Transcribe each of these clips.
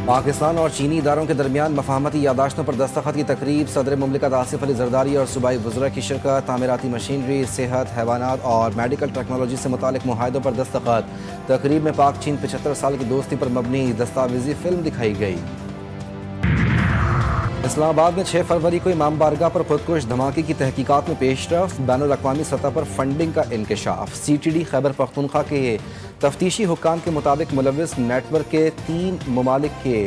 پاکستان اور چینی اداروں کے درمیان مفاہمتی یادداشتوں پر دستخط کی تقریب، صدر مملکت آصف علی زرداری اور صوبائی وزراء کی شرکت، تعمیراتی مشینری، صحت، حیوانات اور میڈیکل ٹیکنالوجی سے متعلق معاہدوں پر دستخط۔ تقریب میں پاک چین 75 سال کی دوستی پر مبنی دستاویزی فلم دکھائی گئی۔ اسلام آباد میں 6 فروری کو امام بارگاہ پر خودکش دھماکے کی تحقیقات میں پیش رفت، بین الاقوامی سطح پر فنڈنگ کا انکشاف۔ C T D Khyber Pakhtunkhwa کے تفتیشی حکام کے مطابق ملوث نیٹ ورک کے 3 ممالک کے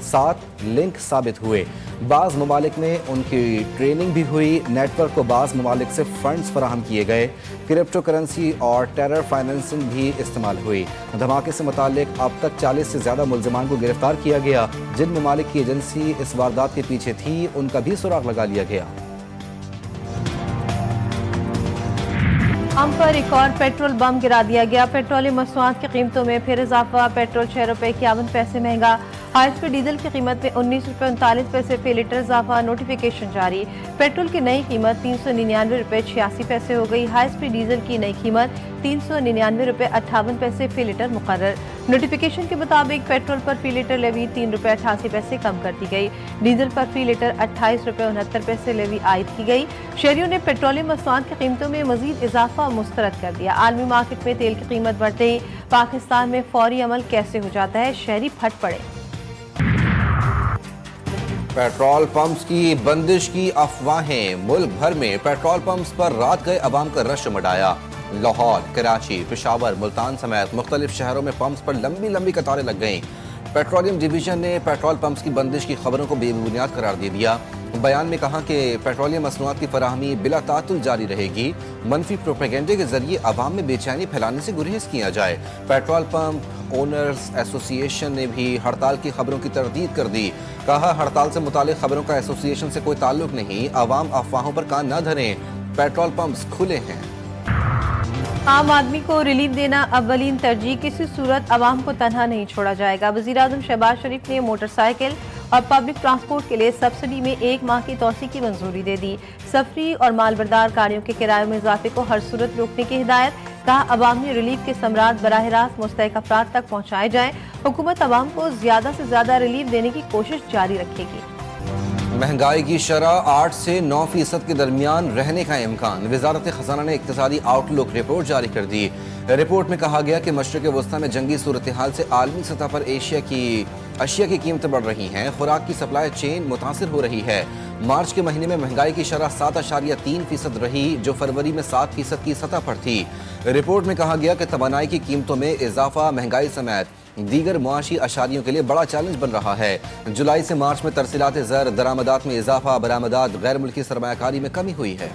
ساتھ لنک ثابت ہوئے۔ بعض ممالک میں ان کی ٹریننگ بھی ہوئی۔ نیٹ ورک کو بعض ممالک سے فنڈز فراہم کیے گئے۔ کرپٹو کرنسی اور ٹیرر فائننسنگ بھی استعمال ہوئی۔ دھماکے سے متعلق اب تک 40 سے زیادہ ملزمان کو گرفتار کیا گیا۔ جن ممالک کی ایجنسی اس واردات کے پیچھے تھی ان کا بھی سراغ لگا لیا گیا۔ ہم پر ایک اور پیٹرول بم گرا دیا گیا۔ پیٹرولیم مصنوعات کی قیمتوں میں پھر اضافہ، پیٹرول 6 روپے 51 پیسے مہنگا۔ ہائی اسپیڈ ڈیزل کی قیمت میں 19 روپے 39 پیسے فی لیٹر اضافہ، نوٹیفیکیشن جاری۔ پیٹرول کی نئی قیمت 399 روپے 86 پیسے ہو گئی۔ ہائی اسپیڈ ڈیزل کی نئی قیمت 399 روپے 58 پیسے فی لیٹر مقرر۔ نوٹیفیکیشن کے مطابق پیٹرول پر فی لیٹر لیوی 3 روپے 88 پیسے کم کر دی گئی۔ ڈیزل پر فی لیٹر 28 روپے 69 پیسے لیوی عائد کی گئی۔ شہریوں نے پیٹرولیم مصنوعات کی قیمتوں میں مزید اضافہ مسترد کر دیا۔ عالمی مارکیٹ میں تیل کی قیمت بڑھتے ہی پاکستان میں فوری عمل کیسے ہو جاتا ہے، شہری پھٹ پڑے۔ پیٹرول پمپس کی بندش کی افواہیں، ملک بھر میں پیٹرول پمپس پر رات گئے عوام کا رش مڈایا۔ لاہور، کراچی، پشاور، ملتان سمیت مختلف شہروں میں پمپس پر لمبی لمبی قطاریں لگ گئیں۔ پیٹرولیم ڈویژن نے پیٹرول پمپس کی بندش کی خبروں کو بے بنیاد قرار دے دیا۔ بیان میں کہا کہ پیٹرولیم مصنوعات کی فراہمی بلا تعطل جاری رہے گی۔ منفی پروپیگنڈے کے ذریعے عوام میں بے چینی پھیلانے سے گریز کیا جائے۔ پیٹرول پمپ اونرز ایسوسی ایشن نے بھی ہڑتال کی خبروں کی تردید کر دی۔ کہا ہڑتال سے متعلق خبروں کا ایسوسی ایشن سے کوئی تعلق نہیں، عوام افواہوں پر کان نہ دھریں، پیٹرول پمپس کھلے ہیں۔ عام آدمی کو ریلیف دینا اولین ترجیح، کسی صورت عوام کو تنہا نہیں چھوڑا جائے گا۔ وزیراعظم شہباز شریف نے موٹر سائیکل اور پبلک ٹرانسپورٹ کے لیے سبسڈی میں 1 ماہ کی توسیع کی منظوری دے دی۔ سفری اور مال بردار گاڑیوں کے کرایوں میں اضافے کو ہر صورت روکنے کی ہدایت۔ کہا عوامی ریلیف کے ثمرات براہ راست مستحق افراد تک پہنچائے جائیں۔ حکومت عوام کو زیادہ سے زیادہ ریلیف دینے کی کوشش جاری رکھے گی۔ مہنگائی کی شرح 8 سے 9% کے درمیان رہنے کا امکان، وزارت خزانہ نے اقتصادی آؤٹ لک رپورٹ جاری کر دی۔ رپورٹ میں کہا گیا کہ مشرق وسطیٰ میں جنگی صورتحال سے عالمی سطح پر اشیاء کی قیمتیں بڑھ رہی ہیں، خوراک کی سپلائی چین متاثر ہو رہی ہے۔ مارچ کے مہینے میں مہنگائی کی شرح 7.3% رہی، جو فروری میں 7% کی سطح پر تھی۔ رپورٹ میں کہا گیا کہ توانائی کی قیمتوں میں اضافہ مہنگائی سمیت دیگر معاشی اشاریوں کے لیے بڑا چیلنج بن رہا ہے۔ جولائی سے مارچ میں ترسیلات زر، درآمدات میں اضافہ، برآمدات، غیر ملکی سرمایہ کاری میں کمی ہوئی ہے۔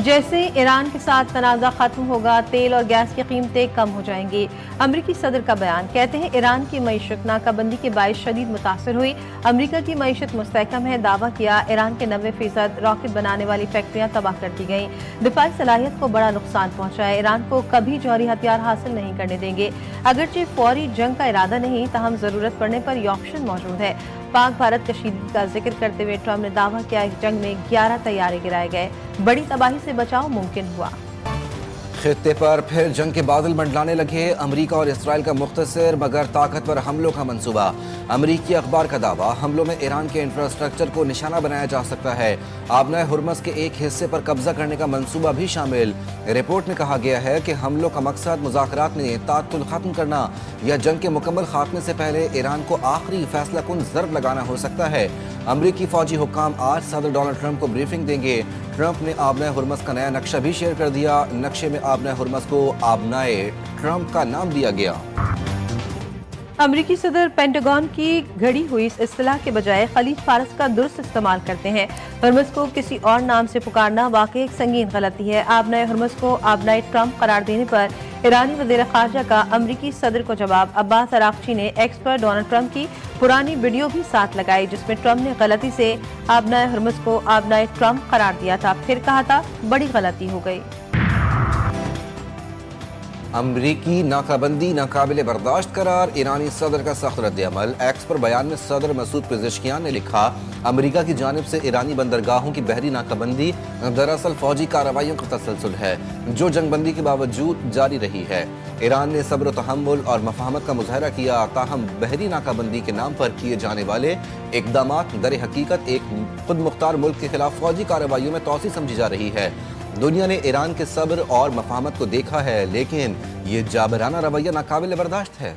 جیسے ایران کے ساتھ تنازع ختم ہوگا، تیل اور گیس کی قیمتیں کم ہو جائیں گی۔ امریکی صدر کا بیان، کہتے ہیں ایران کی معیشت ناکہ بندی کے باعث شدید متاثر ہوئی۔ امریکہ کی معیشت مستحکم ہے۔ دعویٰ کیا ایران کے 90% راکٹ بنانے والی فیکٹریاں تباہ کر دی گئیں۔ دفاعی صلاحیت کو بڑا نقصان پہنچا ہے۔ ایران کو کبھی جوہری ہتھیار حاصل نہیں کرنے دیں گے۔ اگرچہ فوری جنگ کا ارادہ نہیں، تاہم ضرورت پڑنے پر یہ آپشن موجود ہے۔ پاک بھارت کشیدگی کا ذکر کرتے ہوئے ٹرمپ نے دعویٰ کیا اس جنگ میں 11 طیارے گرائے گئے، بڑی تباہی سے بچاؤ ممکن ہوا۔ خطے پر پھر جنگ کے بادل منڈلانے لگے، امریکہ اور اسرائیل کا مختصر مگر طاقتور حملوں کا منصوبہ۔ امریکی اخبار کا دعویٰ، حملوں میں ایران کے انفراسٹرکچر کو نشانہ بنایا جا سکتا ہے۔ آبنائے ہرمز کے ایک حصے پر قبضہ کرنے کا منصوبہ بھی شامل۔ رپورٹ میں کہا گیا ہے کہ حملوں کا مقصد مذاکرات میں تعطل ختم کرنا یا جنگ کے مکمل خاتمے سے پہلے ایران کو آخری فیصلہ کن ضرب لگانا ہو سکتا ہے۔ امریکی فوجی حکام آج صدر ڈونلڈ ٹرمپ کو بریفنگ دیں گے۔ ٹرمپ نے آبنائے ہرمز کا نیا نقشہ بھی شیئر کر دیا۔ نقشے میں آبنائے ہرمز کو آبنائے ٹرمپ کا نام دیا گیا۔ امریکی صدر پینٹاگون کی گھڑی ہوئی اس اصطلاح کے بجائے خلیج فارس کا درست استعمال کرتے ہیں۔ ہرمز کو کسی اور نام سے پکارنا واقعی ایک سنگین غلطی ہے۔ آبنائے ہرمز کو آبنائے ٹرمپ قرار دینے پر ایرانی وزیر خارجہ کا امریکی صدر کو جواب۔ عباس عراقچی نے ایکس پر ڈونلڈ ٹرمپ کی پرانی ویڈیو بھی ساتھ لگائی، جس میں ٹرمپ نے غلطی سے آبنائے ہرمز کو آبنائے ٹرمپ قرار دیا تھا، پھر کہا تھا بڑی غلطی ہو گئی۔ امریکی ناکابندی ناقابل برداشت قرار، ایرانی صدر کا سخت رد عمل۔ ایکس پر بیان میں صدر مسعود پزشکیان نے لکھا، امریکہ کی جانب سے ایرانی بندرگاہوں کی بحری ناکابندی دراصل فوجی کارروائیوں کا تسلسل ہے جو جنگ بندی کے باوجود جاری رہی ہے۔ ایران نے صبر و تحمل اور مفاہمت کا مظاہرہ کیا، تاہم بحری ناکابندی کے نام پر کیے جانے والے اقدامات در حقیقت ایک خود مختار ملک کے خلاف فوجی کارروائیوں میں توسیع سمجھی جا رہی ہے۔ دنیا نے ایران کے صبر اور مفاہمت کو دیکھا ہے، لیکن یہ جابرانہ رویہ ناقابل برداشت ہے۔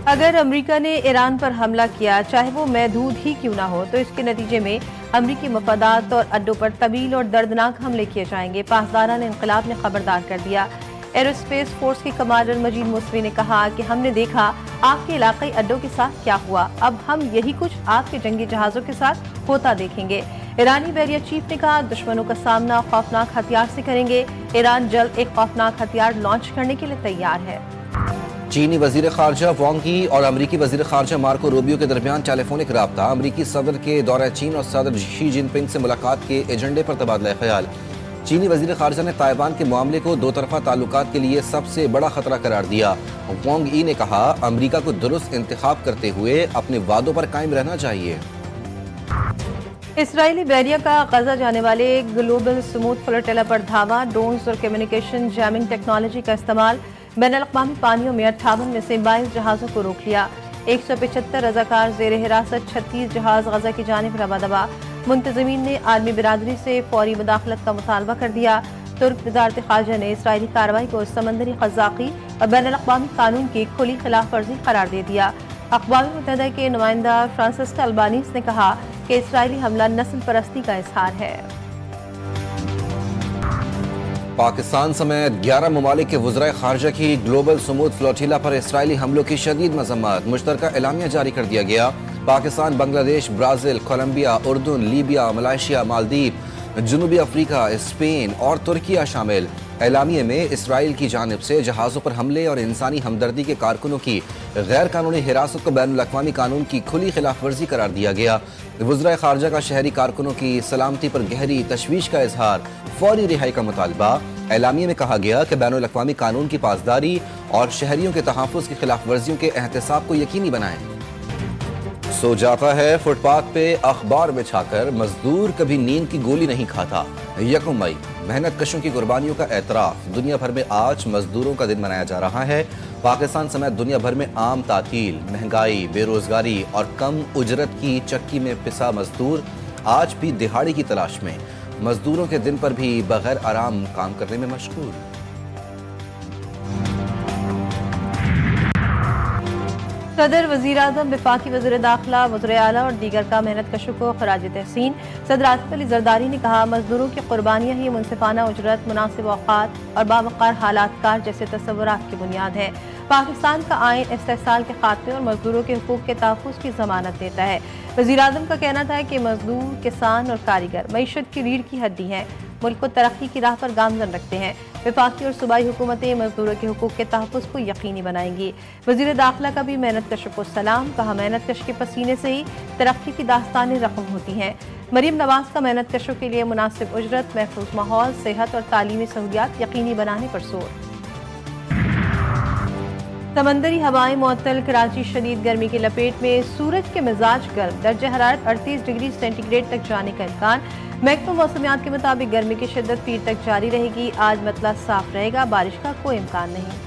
اگر امریکہ نے ایران پر حملہ کیا، چاہے وہ محدود ہی کیوں نہ ہو، تو اس کے نتیجے میں امریکی مفادات اور اڈوں پر طویل اور دردناک حملے کیے جائیں گے۔ پاسداران انقلاب نے خبردار کر دیا۔ ایرو اسپیس فورس کے کمانڈر مجید موسوی نے کہا کہ ہم نے دیکھا آپ کے علاقائی اڈوں کے ساتھ کیا ہوا، اب ہم یہی کچھ آپ کے جنگی جہازوں کے ساتھ ہوتا دیکھیں گے۔ ایرانی بیریا چیف نے کہا دشمنوں کا سامنا خوفناک ہتھیار سے کریں گے، ایران جلد ایک خوفناک ہتھیار لانچ کرنے کے لیے تیار ہے۔ چینی وزیر خارجہ وانگ کی اور امریکی وزیر خارجہ مارکو روبیو کے درمیان ٹیلی فونک رابطہ، امریکی صدر کے دورہ چین اور صدر شی جن پنگ سے ملاقات کے ایجنڈے پر تبادلہ خیال۔ چینی وزیر خارجہ نے تائیوان کے معاملے کو دو طرفہ تعلقات کے لیے سب سے بڑا خطرہ قرار دیا۔ وانگ ای نے کہا امریکہ کو درست انتخاب کرتے ہوئے اپنے وعدوں پر قائم رہنا چاہیے۔ اسرائیلی بحریہ کا غزہ جانے والے گلوبل سموتھ فلوٹیلا پر دھاوا، ڈرونز اور کمیونیکیشن جیمنگ ٹیکنالوجی کا استعمال، بین الاقوامی پانیوں میں 58 میں سے 22 جہازوں کو روک لیا۔ 175 رضاکار زیر حراست، 36 جہاز غزہ کی جانب رواں دوا۔ منتظمین نے عالمی برادری سے فوری مداخلت کا مطالبہ کر دیا۔ ترک وزارت خارجہ نے اسرائیلی کارروائی کو سمندری قزاقی اور بین الاقوامی قانون کی کھلی خلاف ورزی قرار دے دیا۔ اقوام متحدہ کے نمائندہ فرانسسکا البانیز نے کہا کہ اسرائیلی حملہ نسل پرستی کا اظہار ہے۔ پاکستان سمیت 11 ممالک کے وزرائے خارجہ کی گلوبل سموتھ فلوٹیلا پر اسرائیلی حملوں کی شدید مذمت، مشترکہ اعلامیہ جاری کر دیا گیا۔ پاکستان، بنگلہ دیش، برازیل، کولمبیا، اردن، لیبیا، ملائیشیا، مالدیپ، جنوبی افریقہ، اسپین اور ترکیہ شامل۔ اعلامیے میں اسرائیل کی جانب سے جہازوں پر حملے اور انسانی ہمدردی کے کارکنوں کی غیر قانونی حراست کو بین الاقوامی قانون کی کھلی خلاف ورزی قرار دیا گیا۔ وزرائے خارجہ کا شہری کارکنوں کی سلامتی پر گہری تشویش کا اظہار، فوری رہائی کا مطالبہ۔ اعلامیے میں کہا گیا کہ بین الاقوامی قانون کی پاسداری اور شہریوں کے تحفظ کی خلاف ورزیوں کے احتساب کو یقینی بنائیں۔ سو جاتا ہے فٹ پاتھ پہ اخبار بچھا کر، مزدور کبھی نیند کی گولی نہیں کھاتا۔ 1 مئی محنت کشوں کی قربانیوں کا اعتراف، دنیا بھر میں آج مزدوروں کا دن منایا جا رہا ہے۔ پاکستان سمیت دنیا بھر میں عام تعطیل، مہنگائی، بے روزگاری اور کم اجرت کی چکی میں پسا مزدور آج بھی دہاڑی کی تلاش میں، مزدوروں کے دن پر بھی بغیر آرام کام کرنے میں مشغول۔ صدر، وزیر اعظم، وفاقی وزیر داخلہ، وزراء اعلیٰ اور دیگر کا محنت کشوں کو خراج تحسین۔ صدر آصف علی زرداری نے کہا مزدوروں کی قربانیاں ہی منصفانہ اجرت، مناسب اوقات اور باوقار حالات کار جیسے تصورات کی بنیاد ہے۔ پاکستان کا آئین استحصال کے خاتمے اور مزدوروں کے حقوق کے تحفظ کی ضمانت دیتا ہے۔ وزیر اعظم کا کہنا تھا کہ مزدور، کسان اور کاریگر معیشت کی ریڑھ کی ہڈی ہیں، ملک کو ترقی کی راہ پر گامزن رکھتے ہیں۔ وفاقی اور صوبائی حکومتیں مزدوروں کے حقوق کے تحفظ کو یقینی بنائیں گی۔ وزیر داخلہ کا بھی محنت کشوں کو سلام، کہا محنت کش کے پسینے سے ہی ترقی کی داستانیں رقم ہوتی ہیں۔ مریم نواز کا محنت کشوں کے لیے مناسب اجرت، محفوظ ماحول، صحت اور تعلیمی سہولیات یقینی بنانے پر زور۔ سمندری ہوائیں معطل، کراچی شدید گرمی کی لپیٹ میں، سورج کے مزاج گرم، درجہ حرارت 38 ڈگری سینٹی گریڈ تک جانے کا امکان۔ محکمہ موسمیات کے مطابق گرمی کی شدت پیر تک جاری رہے گی۔ آج مطلع صاف رہے گا، بارش کا کوئی امکان نہیں۔